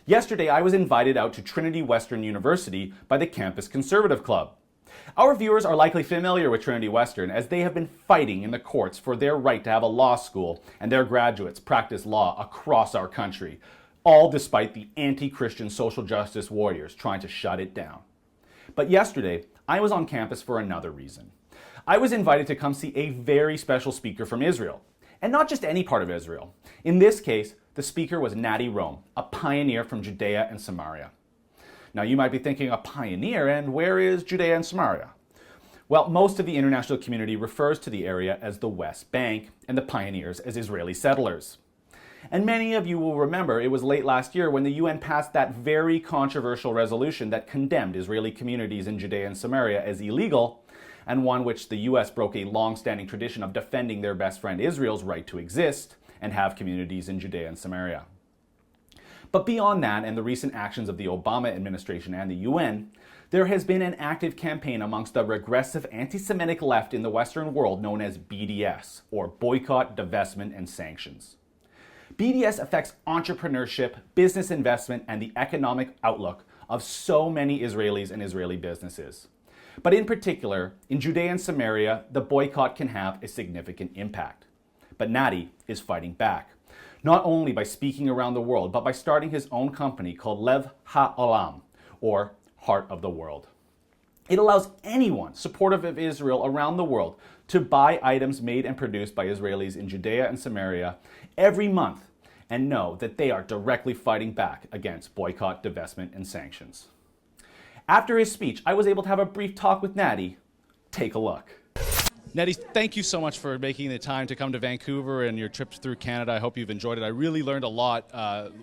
Yesterday, I was invited out to Trinity Western University by the Campus Conservative Club. Our viewers are likely familiar with Trinity Western, as they have been fighting in the courts for their right to have a law school and their graduates practice law across our country, all despite the anti-Christian social justice warriors trying to shut it down. But yesterday, I was on campus for another reason. I was invited to come see a very special speaker from Israel, and not just any part of Israel. In this case, the speaker was Natty Rome, a pioneer from Judea and Samaria. Now you might be thinking, a pioneer, and where is Judea and Samaria? Well, most of the international community refers to the area as the West Bank and the pioneers as Israeli settlers. And many of you will remember it was late last year when the UN passed that very controversial resolution that condemned Israeli communities in Judea and Samaria as illegal, and one which the US broke a long-standing tradition of defending their best friend Israel's right to exist and have communities in Judea and Samaria. But beyond that and the recent actions of the Obama administration and the UN, there has been an active campaign amongst the regressive anti-Semitic left in the Western world known as BDS, or Boycott, Divestment, and Sanctions. BDS affects entrepreneurship, business investment, and the economic outlook of so many Israelis and Israeli businesses. But in particular, in Judea and Samaria, the boycott can have a significant impact. But Natty is fighting back, not only by speaking around the world, but by starting his own company called Lev HaOlam, or Heart of the World. It allows anyone supportive of Israel around the world to buy items made and produced by Israelis in Judea and Samaria every month and know that they are directly fighting back against boycott, divestment, and sanctions. After his speech, I was able to have a brief talk with Natty. Take a look. Natty, thank you so much for making the time to come to Vancouver and your trip through Canada. I hope you've enjoyed it. I really learned a lot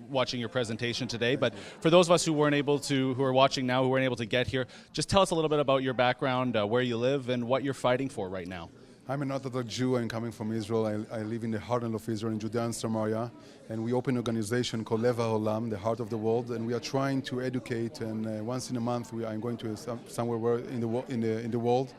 watching your presentation today. But for those of us who are watching now, who weren't able to get here, just tell us a little bit about your background, where you live, and what you're fighting for right now. I'm an Orthodox Jew and coming from Israel. I live in the heartland of Israel in Judea and Samaria, and we open an organization called Lev HaOlam, the Heart of the World, and we are trying to educate. And once in a month, I'm going to somewhere in the world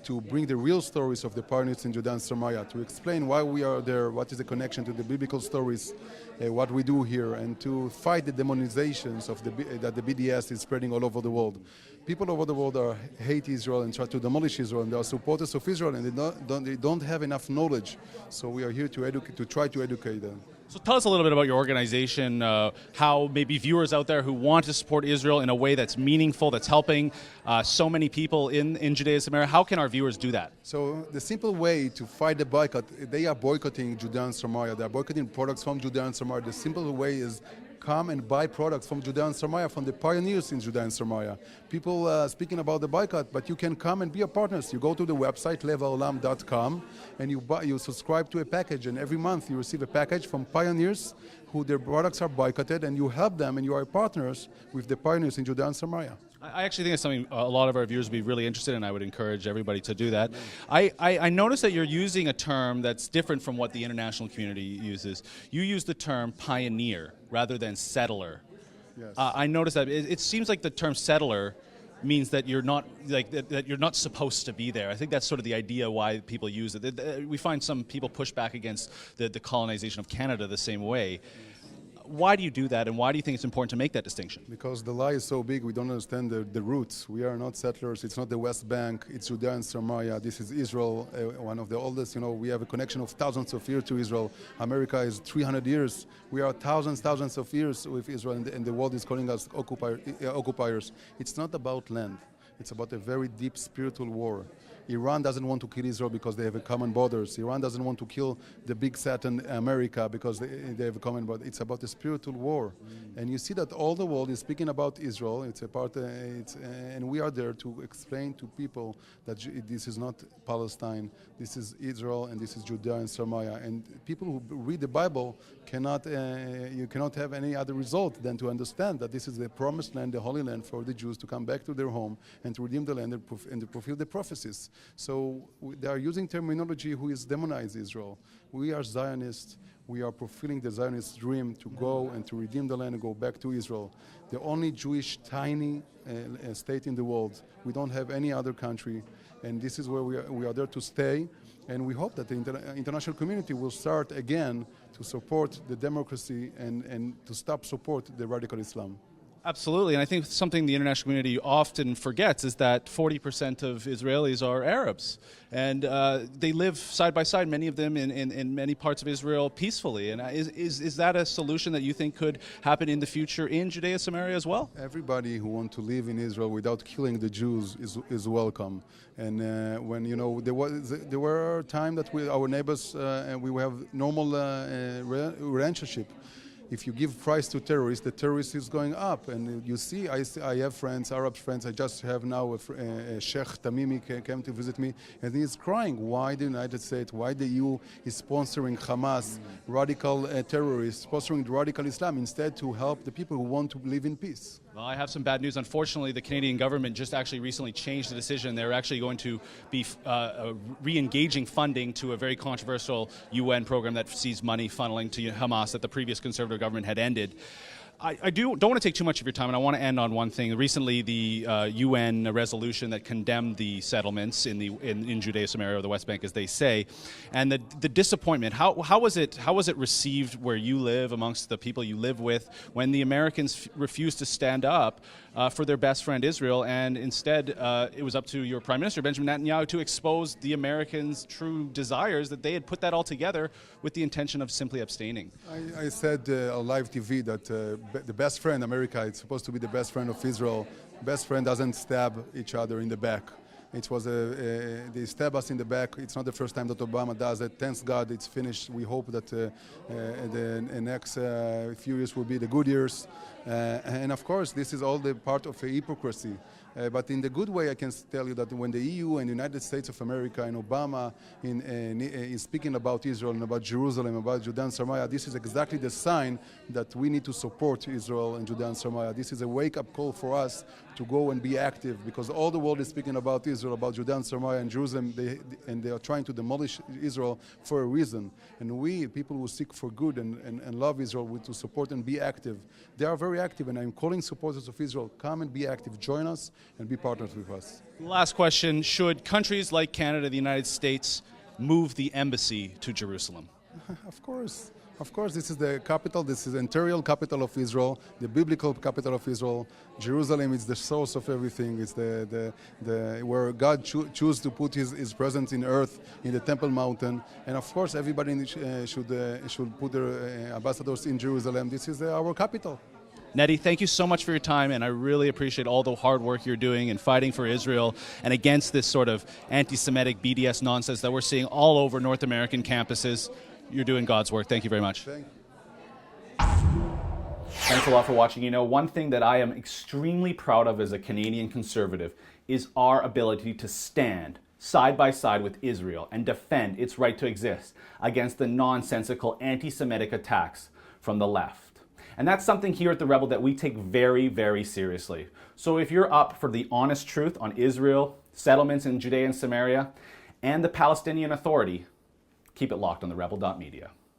to bring the real stories of the pioneers in Judea and Samaria, to explain why we are there, what is the connection to the biblical stories, what we do here, and to fight the demonizations of that the BDS is spreading all over the world. People over the world hate Israel and try to demolish Israel, and they are supporters of Israel, and they don't have enough knowledge. So we are here to try to educate them. So tell us a little bit about your organization, how maybe viewers out there who want to support Israel in a way that's meaningful, that's helping so many people in Judea and Samaria, how can our viewers do that? So the simple way to fight the boycott, they are boycotting Judea and Samaria. They are boycotting products from Judea and Samaria. The simple way is come and buy products from Judea and Samaria, from the pioneers in Judea and Samaria. People speaking about the boycott, but you can come and be a partner. You go to the website, levaolam.com, and you subscribe to a package, and every month you receive a package from pioneers who their products are boycotted, and you help them, and you are partners with the pioneers in Judea and Samaria. I actually think it's something a lot of our viewers would be really interested in. I would encourage everybody to do that. I noticed that you're using a term that's different from what the international community uses. You use the term pioneer rather than settler. Yes. I noticed that it seems like the term settler means that you're not that you're not supposed to be there. I think that's sort of the idea why people use it. We find some people push back against the colonization of Canada the same way. Why do you do that, and why do you think it's important to make that distinction? Because the lie is so big, we don't understand the roots. We are not settlers. It's not the West Bank. It's Judea and Samaria. This is Israel, one of the oldest. We have a connection of thousands of years to Israel. America is 300 years. We are thousands of years with Israel, and the world is calling us occupiers. It's not about land. It's about a very deep spiritual war. Iran doesn't want to kill Israel because they have a common borders. Iran doesn't want to kill the big Satan America because they have a common border. It's about a spiritual war. And you see that all the world is speaking about Israel. It's a part, and we are there to explain to people that this is not Palestine, this is Israel, and this is Judea and Samaria. And people who read the Bible you cannot have any other result than to understand that this is the promised land, the Holy Land for the Jews to come back to their home and to redeem the land and to fulfill the prophecies. So they are using terminology who is demonize Israel. We are Zionists. We are fulfilling the Zionist dream to go and to redeem the land and go back to Israel. The only Jewish tiny state in the world. We don't have any other country. And this is where we are there to stay. And we hope that the international community will start again to support the democracy and to stop support the radical Islam. Absolutely, and I think something the international community often forgets is that 40% of Israelis are Arabs, and they live side by side, many of them in many parts of Israel peacefully. And is that a solution that you think could happen in the future in Judea and Samaria as well? Everybody who wants to live in Israel without killing the Jews is welcome. And when there were times that our neighbors and we have normal relationship. If you give price to terrorists, the terrorist is going up. And you see, I have friends, Arab friends. I just have now a Sheikh Tamimi came to visit me, and he's crying. Why the United States, why the EU is sponsoring Hamas, radical terrorists, sponsoring the radical Islam, instead to help the people who want to live in peace? Well, I have some bad news. Unfortunately, the Canadian government just actually recently changed the decision. They're actually going to be re-engaging funding to a very controversial UN program that sees money funneling to Hamas that the previous Conservative government had ended. I don't want to take too much of your time, and I want to end on one thing. Recently, the UN resolution that condemned the settlements in Judea, Samaria, or the West Bank, as they say, and the disappointment. How was it received where you live, amongst the people you live with, when the Americans refused to stand up for their best friend Israel, and instead it was up to your Prime Minister Benjamin Netanyahu to expose the Americans' true desires, that they had put that all together with the intention of simply abstaining? I said on live TV that the best friend, America, it's supposed to be the best friend of Israel. Best friend doesn't stab each other in the back. It was they stab us in the back. It's not the first time that Obama does it. Thanks God it's finished. We hope that the next few years will be the good years. And of course, this is all the part of a hypocrisy. But in the good way, I can tell you that when the EU and the United States of America and Obama is speaking about Israel and about Jerusalem, about Judea and Samaria, this is exactly the sign that we need to support Israel and Judea and Samaria. This is a wake-up call for us to go and be active, because all the world is speaking about Israel, about Judea and Samaria and Jerusalem, and they are trying to demolish Israel for a reason. And we, people who seek for good and love Israel, we to support and be active. They are very active, and I'm calling supporters of Israel, come and be active, join us, and be partners with us. Last question, should countries like Canada, the United States, move the embassy to Jerusalem? Of course. Of course, this is the capital, this is the imperial capital of Israel, the biblical capital of Israel. Jerusalem is the source of everything. It's where God chose to put his presence in earth, in the Temple Mountain. And of course, everybody should put their ambassadors in Jerusalem. This is our capital. Nettie, thank you so much for your time, and I really appreciate all the hard work you're doing in fighting for Israel and against this sort of anti-Semitic BDS nonsense that we're seeing all over North American campuses. You're doing God's work. Thank you very much. Thank you. Thanks a lot for watching. You know, one thing that I am extremely proud of as a Canadian conservative is our ability to stand side by side with Israel and defend its right to exist against the nonsensical anti-Semitic attacks from the left. And that's something here at The Rebel that we take very, very seriously. So if you're up for the honest truth on Israel, settlements in Judea and Samaria, and the Palestinian Authority, keep it locked on therebel.media.